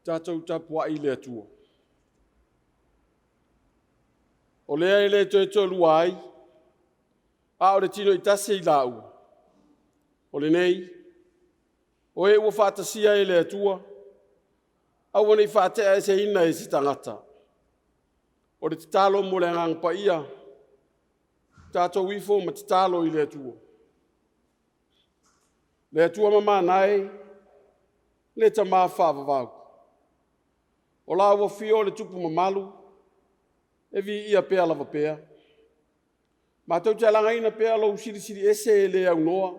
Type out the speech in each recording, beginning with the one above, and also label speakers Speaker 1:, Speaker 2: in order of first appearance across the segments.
Speaker 1: Tātou tapua I le atua. O lea I le tolu ai, a o le tino I tase I lau. O le nei, o e ua whātasia I le atua, au ane I whātea e se hina e si tangata. O le titalo mo le ngang pa ia, tātou wifo ma titalo I le atua. Le atua mama nai, le tamā whāwawau. O la ua fio le tupu mamalu, e vi ia pea lava pea. Ma tau te alanga ina pea lau siri ese e le au noa,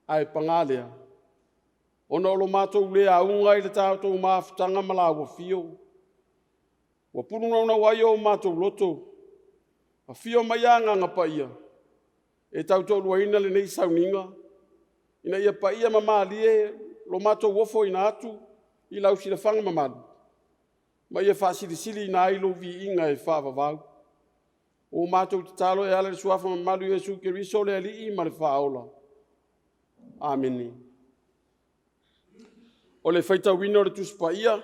Speaker 1: ai pangalea. Ona olo mātou le a unga I le tātou maafutanga ma la ua fio. Wa purunga una waio mātou loto, a fio mai anga ngapa ia. E tau tau lua ina le nei sauninga, ina ia pa ia mamalie, lo mātou wofo ina atu, I lau sila whanga mamalu. Ma ia whasirisiri na ilo vi inga e whawawau. O mātou te talo e ala le suafa mamalu Jesu Keriso le ali I ma le whaola. Ameni. O le whaita wino le tuspa ia.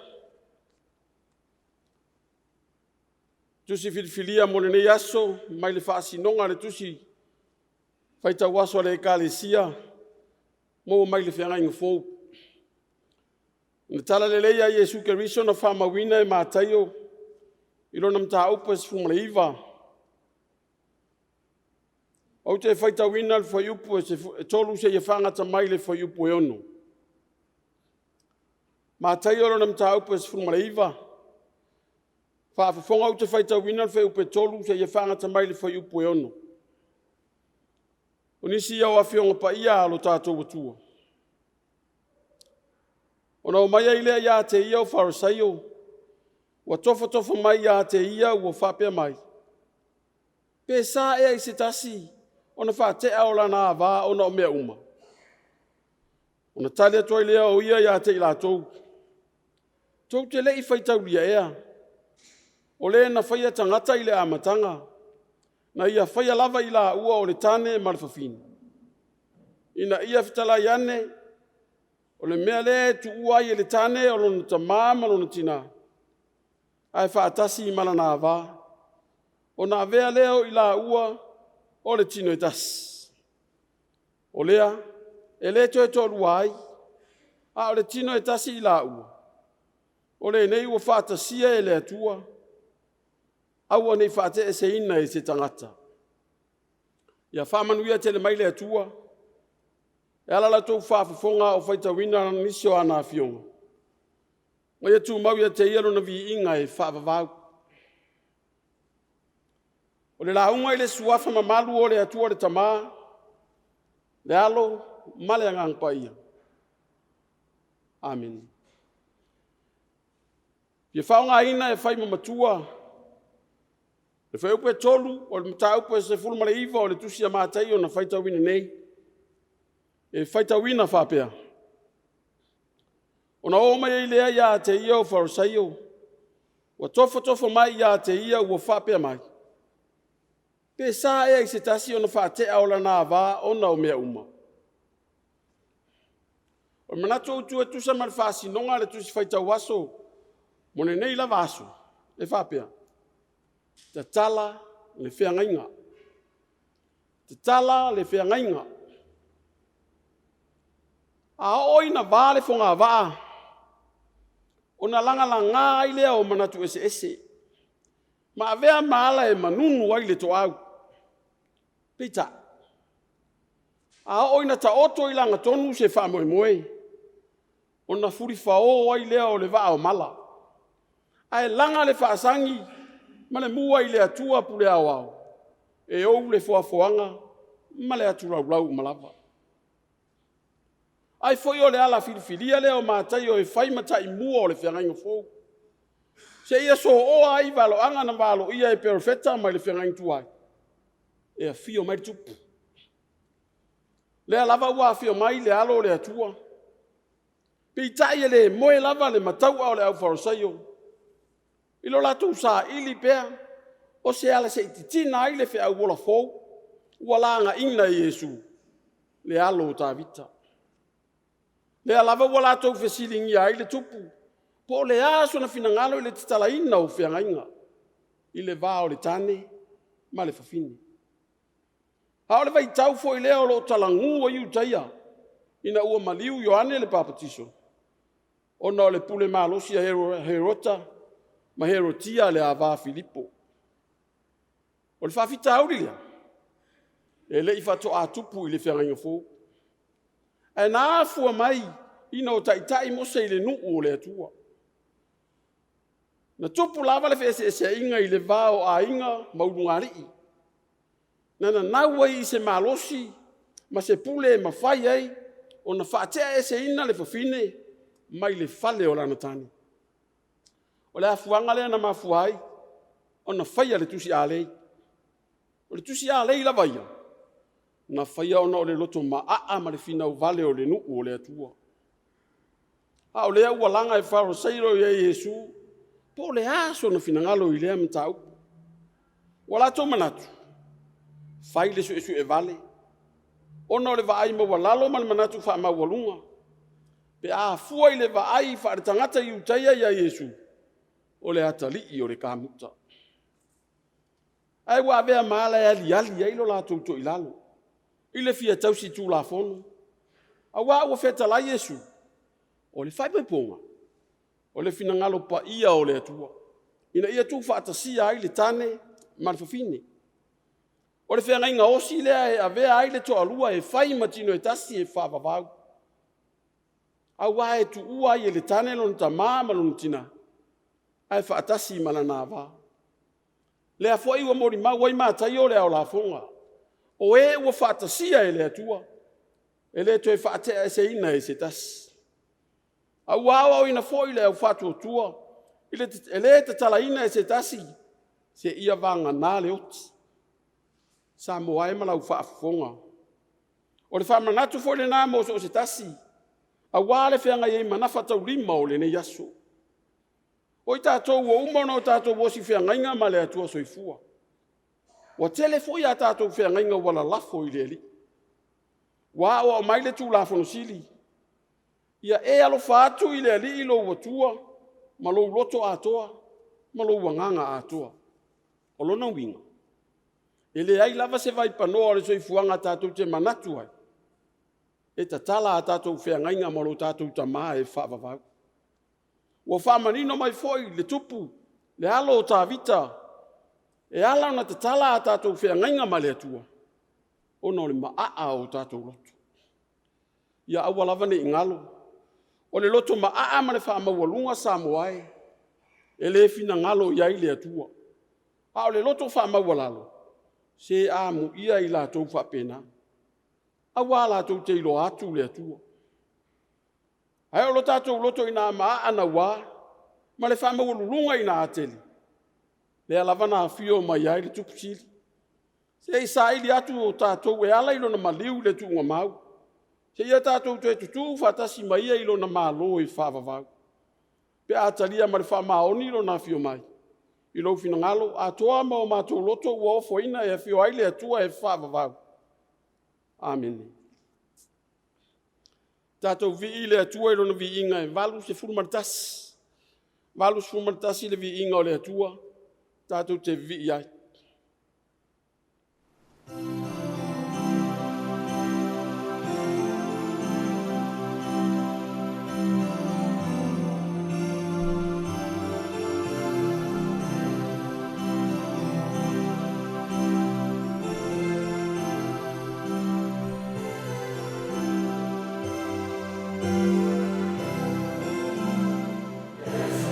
Speaker 1: Tusi filifilia mo le nei aso, mai le whaasinonga le tusi. Whaita waso le ekalesia, mo mai le whianga inga fōu. Na tala le leia Jesu Keriso na whamawina e mātaio, I lona mta upa se fumaleiva. Au te whaitawina le whaiupu e tolu se ia whangata mai le whaiupu e ono. Mātaio lona mta upa se fumaleiva. Whaafafonga au te whaitawina le whaiupu e tolu se ia whangata mai le whaiupu e ono. O nisi au awhionga pa ia alo tātou watua. Ona o mai ai lea ia te ia o Farisaio, ua tofa mai ia te ia ua whapea mai. Pe sa ea I se tasi, ona whatea o lana awā ona o mea uma. Ona tali atua lea o ia te I lātou. Tau te lei whaitau lia ea. O le na whaia tangata I le amatanga, na ia whaia lava I la ua o le tane ma le whawhini. Ina ia whitala iane, o le mea le tu ua I le tane o lona tamā ma lona tina. Ai whaatasi I malana awā. O na avea leo I la ua o le tino e tasi. O lea, e le to e tolu ai, a o le tino e tasi I la ua. O le nei ua whaatasia e le atua, au nei whaate e se ina e se tangata. Ia whamanuia te le mai le atua, e ala la tau whaafafonga o whaitawina nisio ana fionga. Ma ia tu mau ia te ialo na vi inga e whaavavau. O le launga I le suafa mamalu o le atua le tamā, le alo male angang pa ia. Amen. Ia whaonga ina e whai mamatua, le whai upe tolu, o le mta upe se fulmale iwa o le tusia mātai o na whaitawina nei. E whaitawina whapea. O na o mai lea ia te ia o Farisaio, wa tofa mai ia te ia ua whapea mai. Pe sa ea I se tasi o na whatea o lana awā o na o mea uma. O manatu o tua tusa ma le whaasinonga le tusi whaitau aso, mo ne nei lava aso, e whapea. Te tala le whiangainga. Te tala le whiangainga. A oina vale fonga vaa. Ona langa I lea o manatu ese. Ma avea maala e manunu ai le to au. Pita. A oina ta oto I langa tonu se whamoe. Ona furi whao ai lea o le vaa o mala. Ai langa le whaasangi, ma le mua I le atua pule au au. E ou le foafoanga, ma le atu rau malava. Ai foi o le ala filifilia le o matai o e fai matai mua o le whiangainga fōu. Se ia so o ai valo anga na valo ia e perfecta mai le whiangainga tuai. E a fio mai tupu. Le lava ua fio mai le alo le atua. Pitai e le moe lava le matau au le au farisaio. Ilo latu sa ili pea. O se ala se ititina ai le whi au wola fōu. Ua langa ina Yesu. Le alo ta vita. Le alava ua latu fesilingi ai le tupu. Po le aso na finangalo i le titala ina o whiangainga. I le vao le tane. Ma le fafini. Hao le vai tau fo i leo lo talangu o iu taia. Ina ua maliu Ioane le papatiso. Ona le pule malosi a Herota. Ma Herotia le ava Filipo. O le whawhita auri lea. E le i whato a tupu i le whiangainga fōu. E nā fua mai ina o taitai mosa i le nuu o le atua. Na tupu lava le whese inga i le vao a inga maurungarii. Nana naua i se malosi, ma se pule ma whai ai, o na whaatea e se ina le whawhine, mai le whale o lana tani. O le afuanga lea na mafuai, o na whaia le tusi a lei. O le tusi a lei lava ia. Na whaia ona o le loto maa ma le finau vale o le nuu o le atua. A o lea ua langa e wharosairo i e Yesu, po le aso na finangalo i lea mtau. Wala tō manatu. Fai le su e vale. Ona o le vaai maua lalo man manatu wha maua lunga. Pe a fua i le vaai wha le tangata i utaia i a Yesu. O le atali i o le kamuta. Ai wa vea maala e ali ai lo la tauto i lalo. I le fia tausi tū la fono. A wa ua feta la Yesu. O le fai ponga. O le finangalo pa ia o le atua. Ina ia tū wha atasia ai le tane ma le fafine. O le whiangainga osi lea e avea ai le toa lua e whai matino e tasi e whaavavau. A wa e tu ua i e le tane lona ta maa malona tina. Ai whaatasi malana ava. Lea fwai ua mori mau ai mātai o lea o la fonga. O e ua whaatasia e lea tua. E lea toi whaatea e se ina e se tasi. A ua o ina fwai lea o whaatua tua. E lea te tala ina e se tasi. Se ia vanga nā le oti. Sa moa e malau whaafonga. O le whamanatu fo le nā mo so se tasi. A wale whianga i manafa tau lima o le ne yaso. O i tātou o umana o tātou wosi whianga inga ma le atua soifua. Wa tele fo i a tātou whianga inga wala lafo i le li. Wa o mai le tū lafono sili. Ia e alo whaatu i le li i lo watua. Ma lo loto atoa. Ma lo wanganga atoa. O lona winga. E le ai lava se vai panoa le soifuanga tātou te manatu ai. E ta tala a tātou whiangainga maro tātou ta maa e whaavavau. Ua whamanino mai foi le tupu, le alo o tā vita. E ala na ta tala a tātou whiangainga ma le atua. Ona o le maa o tātou loto. Ia aua lava ne ingalo. O le loto maa ma le whaamaualunga sa moai. E le fina ngalo iai le atua. A o le loto whaamaualalo. Se a mu ia i la tau whapena. A wā la tau te ilo atu le atua. Ai o lo tātou loto i nā maa ana wā, ma le whamau lulunga i nā ateli. Le alavana a fio mai ai le tupusili. Se i sa ili atu o tātou e ala ilo na maliu le tuunga mau. Se ia tātou te tutu whatasi mai ilo na mālo i whavavau. Pe a talia ma le whamaoni ilo na fio mai. I lau fina ngalo, a toa ma o mātou loto ua ofo ina e fio aile atua e whaavavau. Amen. Tātou vi ile atua i lona vi inga e valu se fulmartasi. Valu se fulmartasi le vi inga o le atua. Tātou te vi iai.
Speaker 2: Yes,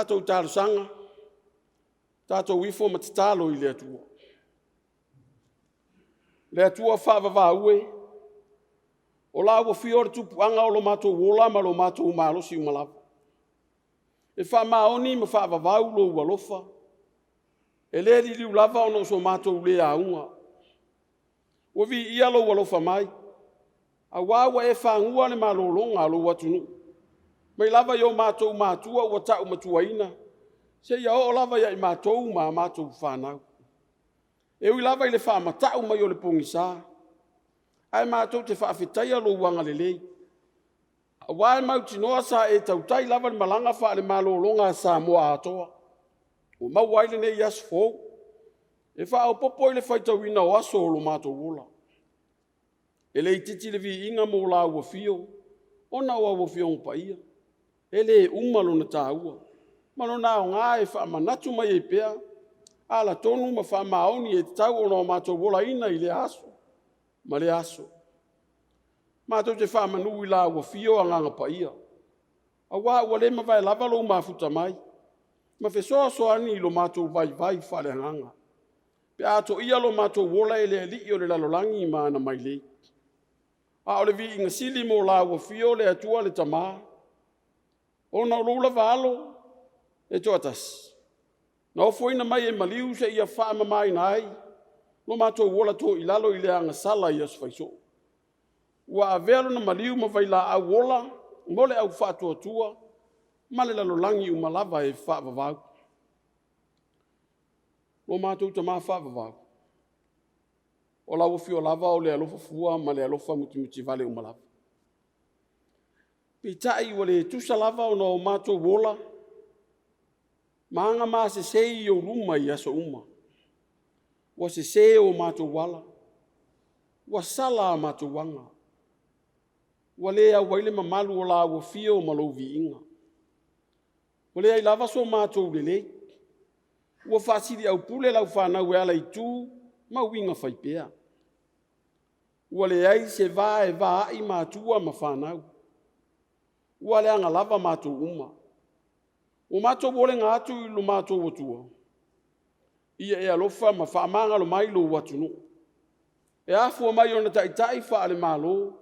Speaker 1: tātou tālusanga, tātou ifo matatalo I le atua. Le atua whaavavaue, o la ua fiore tupuanga o lo mātou wola ma lo mātou umalosi umalawa. E whaamaoni ma whaavavau lo ualofa, e le li liu lava o no so mātou le aunga. Ua vi ia lo ualofa mai, a wawa e whaangua le malolonga lo watunu. Mai lava yo mātou mātua ua tau matuaina, se ia o lava ia I mātou ma mātou whanau. E ui lava I le whaamatau mai o le pongisa, ai mātou te whaafetaia lo wanga le lei. A wae mauti noa sa e tautai lava le malanga wha le malolonga sa moa atoa. O mau waile ne ias fōu, e wha au popo I le whaitawina o aso o lo mātou wola. E le ititi le vi inga mo la ua fio, ona ua fio ngpaia. E le umalo na tāua. Malo na o ngā e wha manatu mai e pea, ala tonu ma wha maoni e tau o no mātou wola ina I le aso. Ma le aso. Mātou te wha manu I la ua fio a nganga paia. A wā ua le mawai lava lo mafuta mai. Ma fesoa soani I lo mātou vai wha le nganga. Pe ato ia lo mātou wola e le li o le lalolangi I maana mai le. A o le vi inga sili mo la ua fio le atua le tamaa. O na lula valo e toatas. Na o foina mai e maliu se ia wha mamai nai. Lo mātou wola tō I lalo I le anga sala I asu faiso. Ua avelo na maliu ma vai la au wola, mole au whātua tua, male lalo langi umalava e whaavavau. Lo mātou ta mā whaavavau. O la uwhi o lava o le alofa fua ma le alofa mutimuti vale umalava. Pitai wa le tusa lava o no mātou wola, maanga mā se sei o luma I aso uma. Wa se sei o mātou wala, wa sala mātou wanga. Wa le a waile mamalu o la ua fio o malouvi inga. Wa le ai lava so mātou lele. Ua whaasiri au pule lau whanau e ala I tū, ma winga whaipea. Ua le ai se vā e vā I mātua ma whanau. Ua le anga lava mātou uma. O mātou wole ngā atu I lo mātou watua. Ia e alofa ma whaamanga lo mai lo watunu. E afua mai o na taitai wha ale mālo.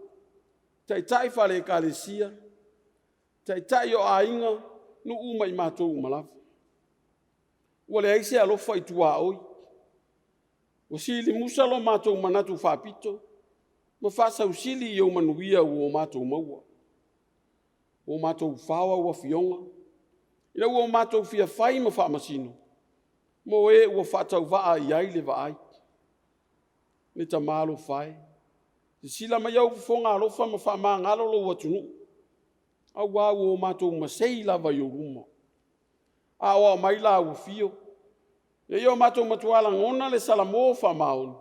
Speaker 1: Tai wha le kālesia, tai o ainga, no uma I mātou umalawa. Ua le aise alofa I tua oi. O sili musa lo mātou manatu whapito, ma whasa usili I o manuia o mātou maua. O mātou whawa ua fionga, ina ua mātou fia whai ma whamasino, mo e ua whatau waa I ai le waai. Ne ta mālo whai. Sila mai au fonga alofa ma wha maa ngalo lo watunu. Au wā o mātou masei lava I o ruma. A oa mai la u fio. E o mātou matuala ngona le salamo wha maon.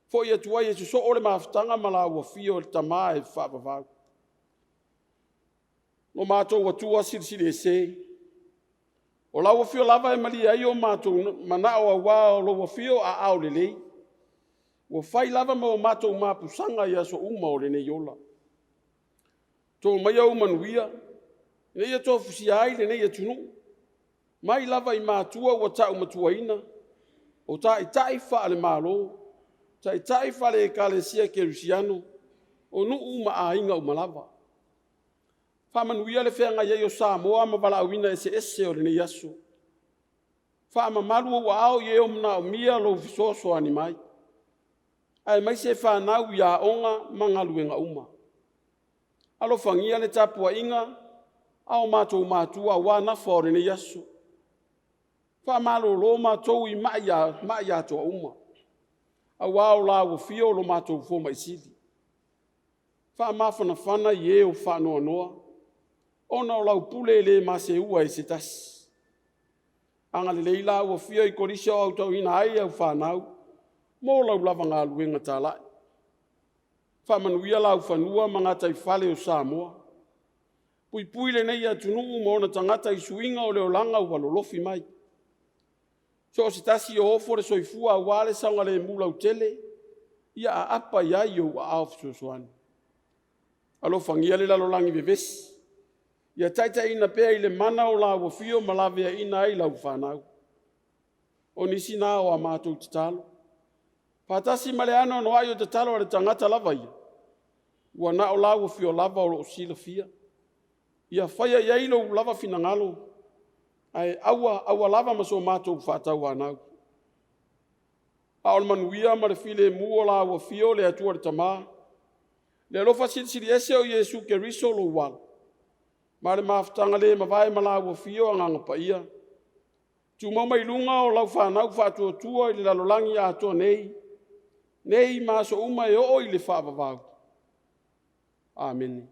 Speaker 1: Fo ia tua Yesu so ole maafutanga ma la u fio le tamaa e whaapavau. No mātou watua sirisiri e se. O la u fio lava e mali ai o mātou manao a wā o lo fio a au lelei. Ua whai lava ma o mātou māpusanga I aso uma o le nei ola. Tō mai au manuia, nei a tō fusi ai le nei atunu. Mai lava I mātua ua tau matuaina, o tā I tai wha ale mālo, tā I tai wha le kālesia kerusiano, o nu uma a inga o malava. Wha manuia le whenga iei o Samoa ma wala awina ese o le nei aso. Wha ma malu o ao iei o mna o mia lo visoso ani mai. Ai mai se whanau ia onga mangaluenga uma. Alo whangia le tapua inga, ao mātou mātua wana whaore ne yasu. Wha malo lo mātou I mai atoa uma. A wao la ua fio lo mātou fōma isili. Wha mawhana whana I e o whanoa noa. Ona o lau pule le mase ua I se tasi. Anga le leila ua fio I korisa o autau ina ai au whanau. Mo lau lava ngā luenga tālai. Whamanuia lau whanua ma ngā tai whale o Samoa. Pui le nei atunu mo ona tangata I suinga o leo langa ua lolofi mai. So o se tasi o ofo le soifua a wale saunga le mula utele, ia a apa ia I o a aofisosoani. Alo whangia le lalolangi vevesi. Ia taitaina pea i le mana o la uafio ma laveaina ai lau fanau. O nisi nā o a mātou te talo. Patasi ma le ano no ai o te talo a le tangata lava ia. Ua na o la uafio lava o lo sila fia. Ia whaia ia ilo lava fina ngalo. Ai aua lava ma so mātou whātau anau. A o le manuia ma le file mua la uafio le atua le tamā. Le lofa siri ese o Yesu ke riso lo wala. Ma le mafutanga le mawai ma la uafio anganga pa ia. Tuma mai lunga o lau whanau whātua tua i le lalolangi a toa nei. Nei maso uma e o i le whaavavau. Amen.